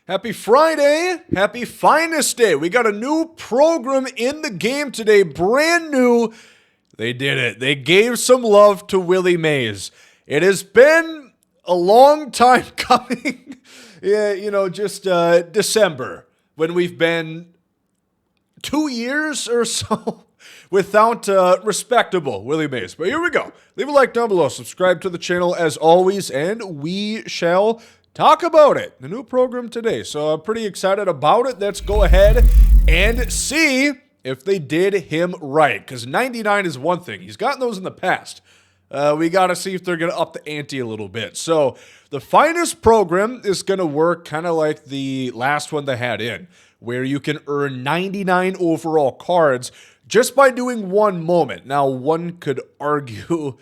Happy Friday. Happy Finest Day. We got a new program in the game today. Brand new. They did it. They gave some love to Willie Mays. It has been a long time coming. just December when we've been 2 years or so without respectable Willie Mays. But here we go. Leave a like down below. Subscribe to the channel as always, and we shall talk about it. The new program today. So I'm pretty excited about it. Let's go ahead and see if they did him right. Because 99 is one thing. He's gotten those in the past. We got to see if they're going to up the ante a little bit. So the finest program is going to work kind of like the last one they had in, where you can earn 99 overall cards just by doing one moment. Now, one could argue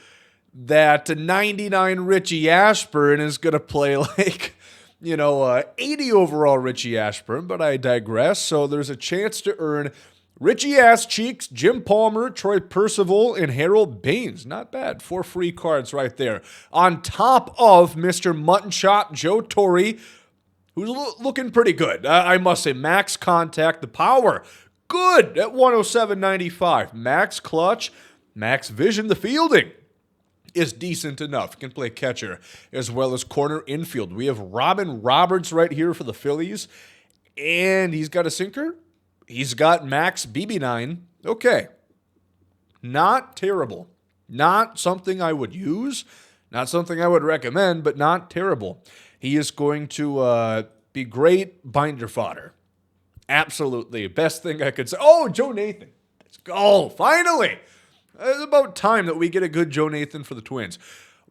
that 99 Richie Ashburn is going to play like, 80 overall Richie Ashburn, but I digress. So there's a chance to earn Richie Ass Cheeks, Jim Palmer, Troy Percival, and Harold Baines. Not bad. 4 free cards right there. On top of Mr. Mutton Chop, Joe Torre, who's looking pretty good. I must say, max contact, the power, good at 107.95. Max clutch, max vision, the fielding is decent enough. Can play catcher as well as corner infield. We have Robin Roberts right here for the Phillies, and he's got a sinker. He's got max BB9. Okay. Not terrible. Not something I would use. Not something I would recommend, but not terrible. He is going to be great binder fodder. Absolutely. Best thing I could say. Oh, Joe Nathan. Let's go. Finally. It's about time that we get a good Joe Nathan for the Twins.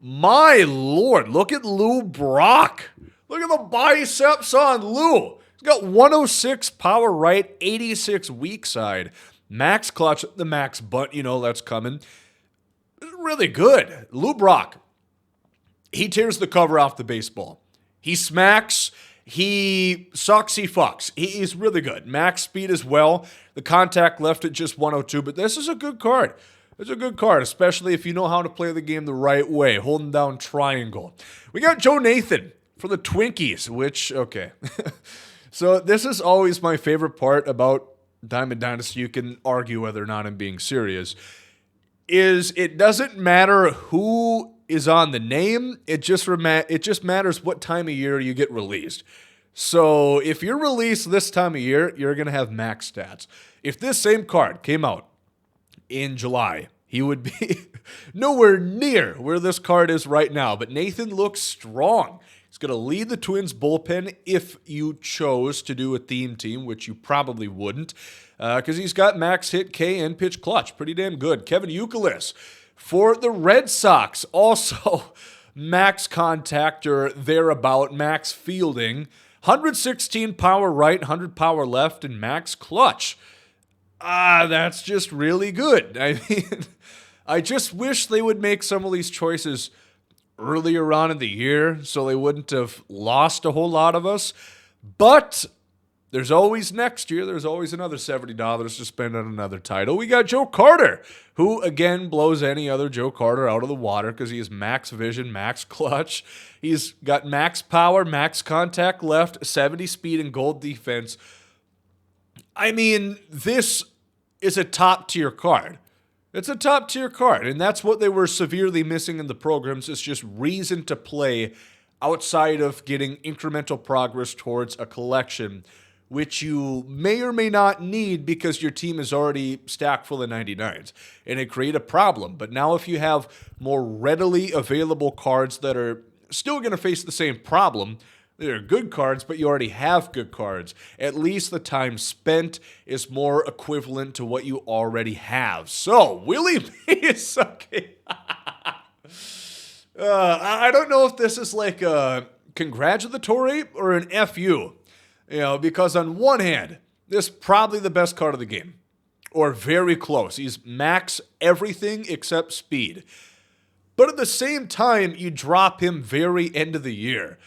My Lord, look at Lou Brock. Look at the biceps on Lou. He's got 106 power right, 86 weak side. Max clutch, the max bunt, that's coming. It's really good. Lou Brock, he tears the cover off the baseball. He smacks, he sucks, he fucks. He's really good. Max speed as well. The contact left at just 102, but this is a good card. It's a good card, especially if you know how to play the game the right way, holding down triangle. We got Joe Nathan for the Twinkies, which, okay. So this is always my favorite part about Diamond Dynasty. You can argue whether or not I'm being serious. Is it doesn't matter who is on the name. It just matters what time of year you get released. So if you're released this time of year, you're going to have max stats. If this same card came out in July, he would be nowhere near where this card is right now. But Nathan looks strong. He's going to lead the Twins bullpen if you chose to do a theme team, which you probably wouldn't, because he's got max hit K and pitch clutch. Pretty damn good. Kevin Youkilis for the Red Sox, also max contact or thereabout, max fielding, 116 power right, 100 power left, and max clutch. That's just really good. I mean, I just wish they would make some of these choices earlier on in the year so they wouldn't have lost a whole lot of us. But there's always next year. There's always another $70 to spend on another title. We got Joe Carter, who, again, blows any other Joe Carter out of the water because he has max vision, max clutch. He's got max power, max contact left, 70 speed, and gold defense. I mean, this is a top-tier card. It's a top-tier card, and that's what they were severely missing in the programs, is just reason to play outside of getting incremental progress towards a collection, which you may or may not need because your team is already stacked full of 99s, and it create a problem. But now if you have more readily available cards that are still going to face the same problem, they're good cards, but you already have good cards. At least the time spent is more equivalent to what you already have. So, Willie Mays, okay. I don't know if this is like a congratulatory or an FU. Because on one hand, this is probably the best card of the game. Or very close. He's max everything except speed. But at the same time, you drop him very end of the year.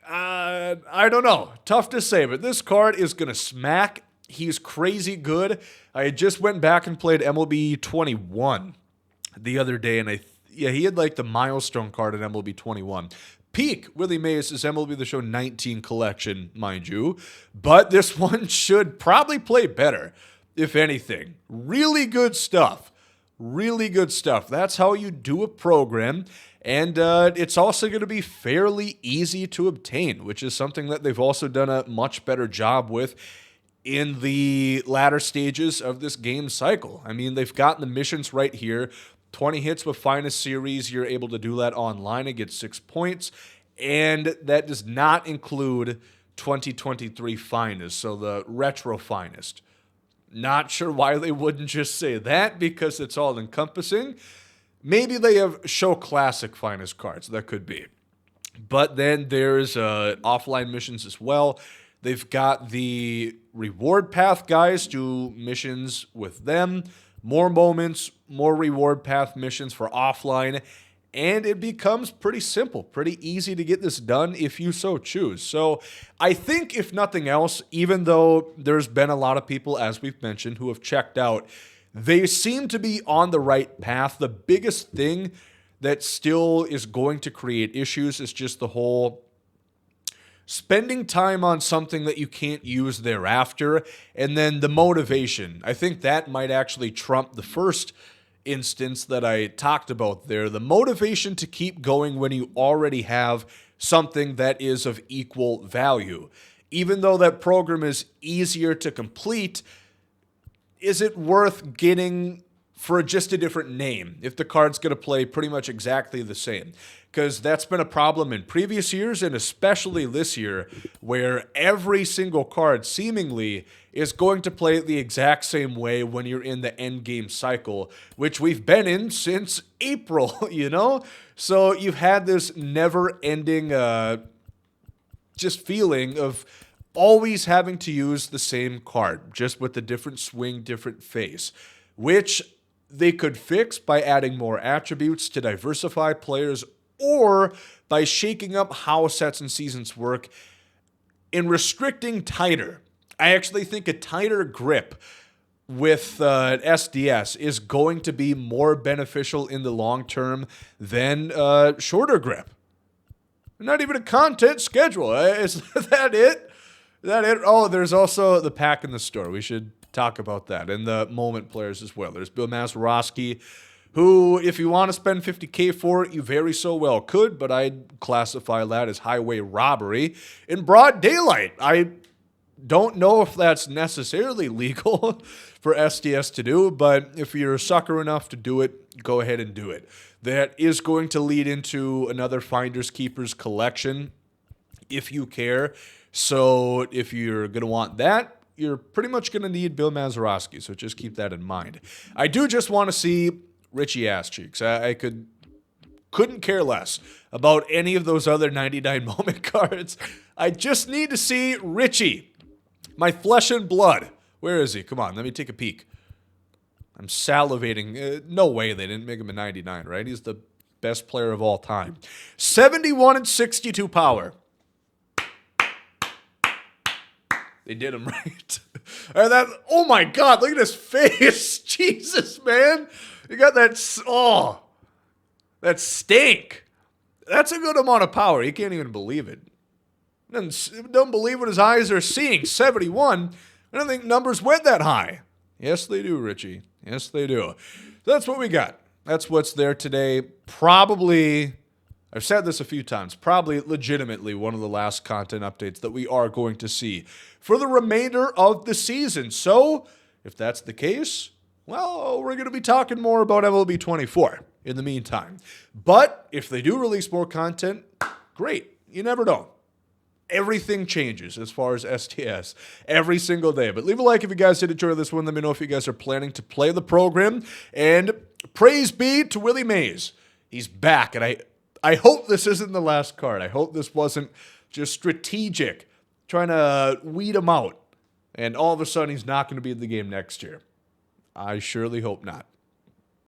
I don't know. Tough to say, but this card is going to smack. He's crazy good. I just went back and played MLB 21 the other day, and he had like the milestone card in MLB 21. Peak Willie Mays' MLB The Show 19 collection, mind you. But this one should probably play better, if anything. Really good stuff. Really good stuff. That's how you do a program. And it's also going to be fairly easy to obtain, which is something that they've also done a much better job with in the latter stages of this game cycle. I mean, they've gotten the missions right here. 20 hits with Finest Series, you're able to do that online and get 6 points. And that does not include 2023 Finest, so the Retro Finest. Not sure why they wouldn't just say that, because it's all encompassing. Maybe they have Show Classic Finest cards. That could be. But then there's offline missions as well. They've got the reward path guys, do missions with them. More moments, more reward path missions for offline. And it becomes pretty simple, pretty easy to get this done if you so choose. So I think, if nothing else, even though there's been a lot of people, as we've mentioned, who have checked out, they seem to be on the right path. The biggest thing that still is going to create issues is just the whole spending time on something that you can't use thereafter, and then the motivation. I think that might actually trump the first instance that I talked about there. The motivation to keep going when you already have something that is of equal value. Even though that program is easier to complete, is it worth getting for just a different name if the card's going to play pretty much exactly the same? Because that's been a problem in previous years, and especially this year, where every single card seemingly is going to play the exact same way when you're in the endgame cycle, which we've been in since April, you know? So you've had this never-ending just feeling of always having to use the same card, just with a different swing, different face, which they could fix by adding more attributes to diversify players, or by shaking up how sets and seasons work and restricting tighter. I actually think a tighter grip with SDS is going to be more beneficial in the long term than shorter grip. Not even a content schedule. Is that it? Oh, there's also the pack in the store. We should talk about that. And the moment players as well. There's Bill Mazeroski, who, if you want to spend $50K for it, you very so well could, but I'd classify that as highway robbery in broad daylight. I don't know if that's necessarily legal for SDS to do, but if you're a sucker enough to do it, go ahead and do it. That is going to lead into another Finders Keepers collection, if you care. So if you're going to want that, you're pretty much going to need Bill Mazeroski, so just keep that in mind. I do just want to see Richie Ass Cheeks. I couldn't care less about any of those other 99 moment cards. I just need to see Richie, my flesh and blood. Where is he? Come on, let me take a peek. I'm salivating. No way they didn't make him a 99, right? He's the best player of all time. 71 and 62 power. They did him right. Oh my God, look at his face. Jesus, man. You got that, that stink. That's a good amount of power. He can't even believe it. Don't believe what his eyes are seeing. 71. I don't think numbers went that high. Yes, they do, Richie. Yes, they do. So that's what we got. That's what's there today. Probably, I've said this a few times, probably legitimately one of the last content updates that we are going to see for the remainder of the season. So, if that's the case, well, we're going to be talking more about MLB 24 in the meantime. But if they do release more content, great. You never know. Everything changes as far as STS every single day. But leave a like if you guys did enjoy this one. Let me know if you guys are planning to play the program. And praise be to Willie Mays. He's back, and I hope this isn't the last card. I hope this wasn't just strategic, trying to weed him out, and all of a sudden he's not going to be in the game next year. I surely hope not.